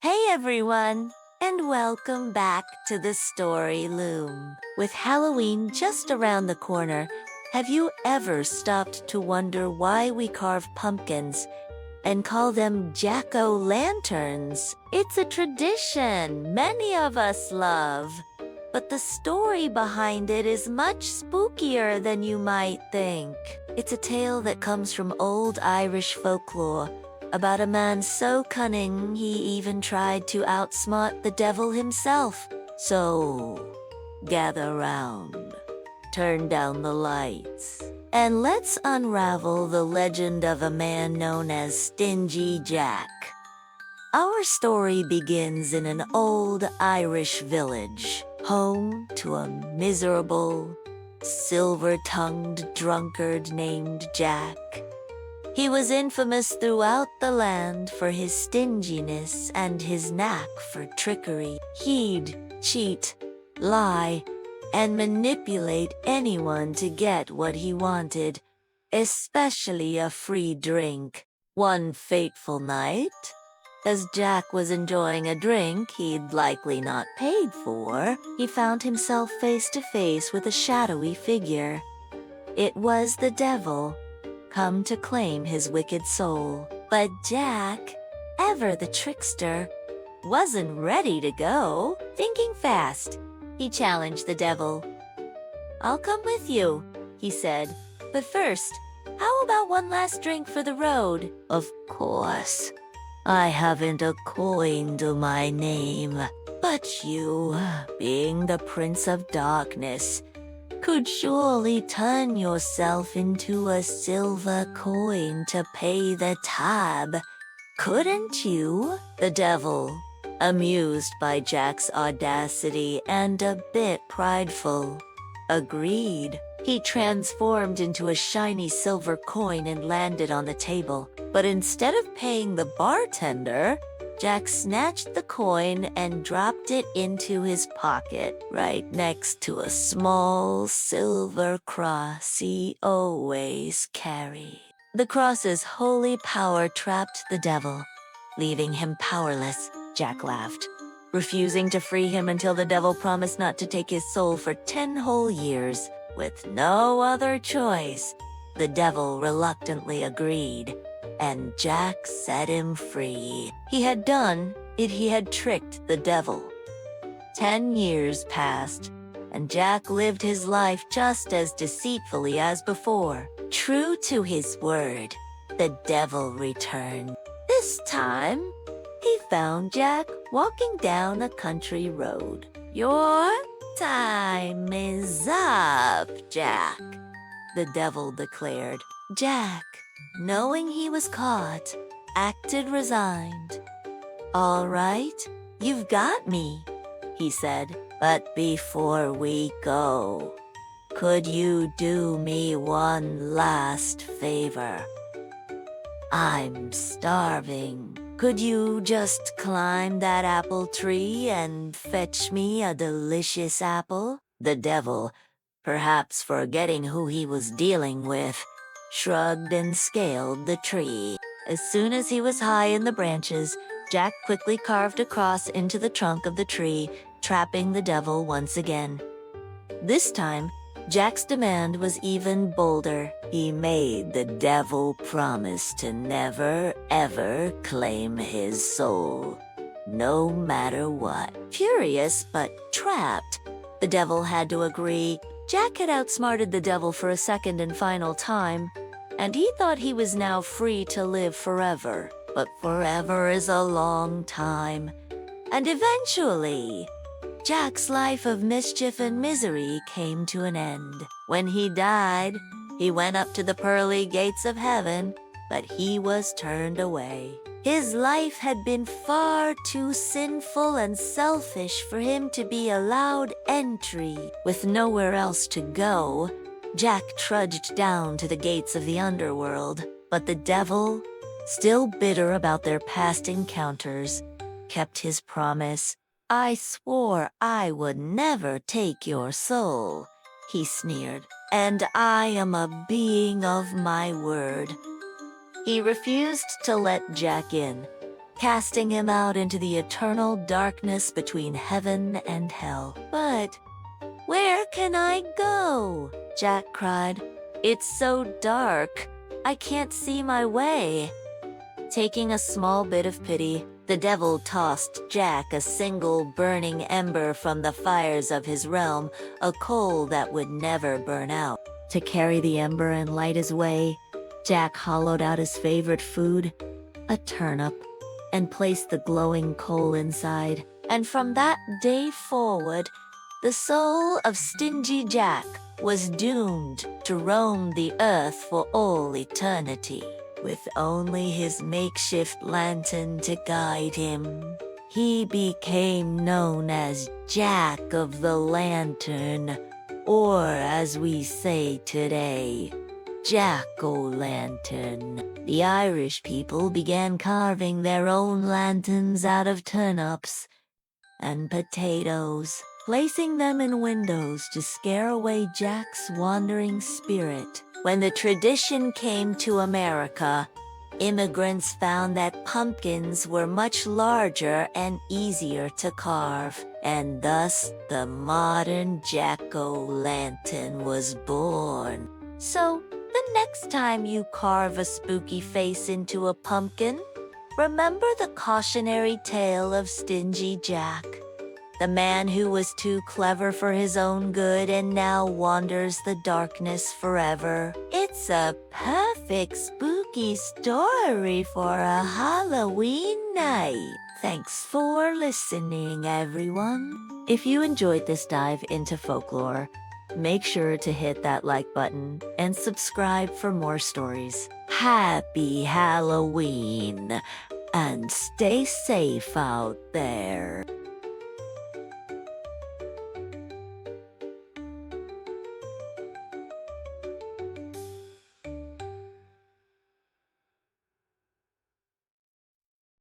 Hey everyone, and welcome back to the story Loom. With Halloween just around the corner, have you ever stopped to wonder why we carve pumpkins and call them jack-o'-lanterns? It's a tradition many of us love, but the story behind it is much spookier than you might think. It's a tale that comes from old Irish folklore about a man so cunning he even tried to outsmart the devil himself. So, gather round, turn down the lights, and let's unravel the legend of a man known as Stingy Jack. Our story begins in an old Irish village, home to a miserable, silver-tongued drunkard named Jack. He was infamous throughout the land for his stinginess and his knack for trickery. He'd cheat, lie, and manipulate anyone to get what he wanted, especially a free drink. One fateful night, as Jack was enjoying a drink he'd likely not paid for, he found himself face to face with a shadowy figure. It was the devil, come to claim his wicked soul. But Jack, ever the trickster, wasn't ready to go. Thinking fast, he challenged the devil. "I'll come with you," he said. "But first, how about one last drink for the road?" "Of course. I haven't a coin to my name. But you, being the Prince of Darkness, could surely turn yourself into a silver coin to pay the tab, couldn't you?" The devil, amused by Jack's audacity and a bit prideful, agreed. He transformed into a shiny silver coin and landed on the table. But instead of paying the bartender, Jack snatched the coin and dropped it into his pocket, right next to a small silver cross he always carried. The cross's holy power trapped the devil, leaving him powerless. Jack laughed, refusing to free him until the devil promised not to take his soul for 10 whole years. With no other choice, the devil reluctantly agreed, and Jack set him free. He had done it, he had tricked the devil. 10 years passed, and Jack lived his life just as deceitfully as before. True to his word, the devil returned. This time, he found Jack walking down a country road. "Your time is up, Jack," the devil declared. Jack, knowing he was caught, acted resigned. "All right, you've got me," he said. "But before we go, could you do me one last favor? I'm starving. Could you just climb that apple tree and fetch me a delicious apple?" The devil, perhaps forgetting who he was dealing with, shrugged and scaled the tree. As soon as he was high in the branches, Jack quickly carved a cross into the trunk of the tree, trapping the devil once again. This time, Jack's demand was even bolder. He made the devil promise to never, ever claim his soul, no matter what. Furious but trapped, the devil had to agree. Jack had outsmarted the devil for a second and final time, and he thought he was now free to live forever. But forever is a long time, and eventually, Jack's life of mischief and misery came to an end. When he died, he went up to the pearly gates of heaven, but he was turned away. His life had been far too sinful and selfish for him to be allowed entry. With nowhere else to go, Jack trudged down to the gates of the underworld, but the devil, still bitter about their past encounters, kept his promise. "I swore I would never take your soul," he sneered, "and I am a being of my word." He refused to let Jack in, casting him out into the eternal darkness between heaven and hell. "But where can I go?" Jack cried. "It's so dark. I can't see my way." Taking a small bit of pity, the devil tossed Jack a single burning ember from the fires of his realm, a coal that would never burn out. To carry the ember and light his way, Jack hollowed out his favorite food, a turnip, and placed the glowing coal inside. And from that day forward, the soul of Stingy Jack was doomed to roam the earth for all eternity. With only his makeshift lantern to guide him, he became known as Jack of the Lantern, or as we say today, Jack-o'-lantern. The Irish people began carving their own lanterns out of turnips and potatoes, placing them in windows to scare away Jack's wandering spirit. When the tradition came to America, immigrants found that pumpkins were much larger and easier to carve, and thus the modern jack-o'-lantern was born. So, the next time you carve a spooky face into a pumpkin, remember the cautionary tale of Stingy Jack, the man who was too clever for his own good and now wanders the darkness forever. It's a perfect spooky story for a Halloween night. Thanks for listening, everyone. If you enjoyed this dive into folklore, make sure to hit that like button and subscribe for more stories. Happy Halloween, and stay safe out there.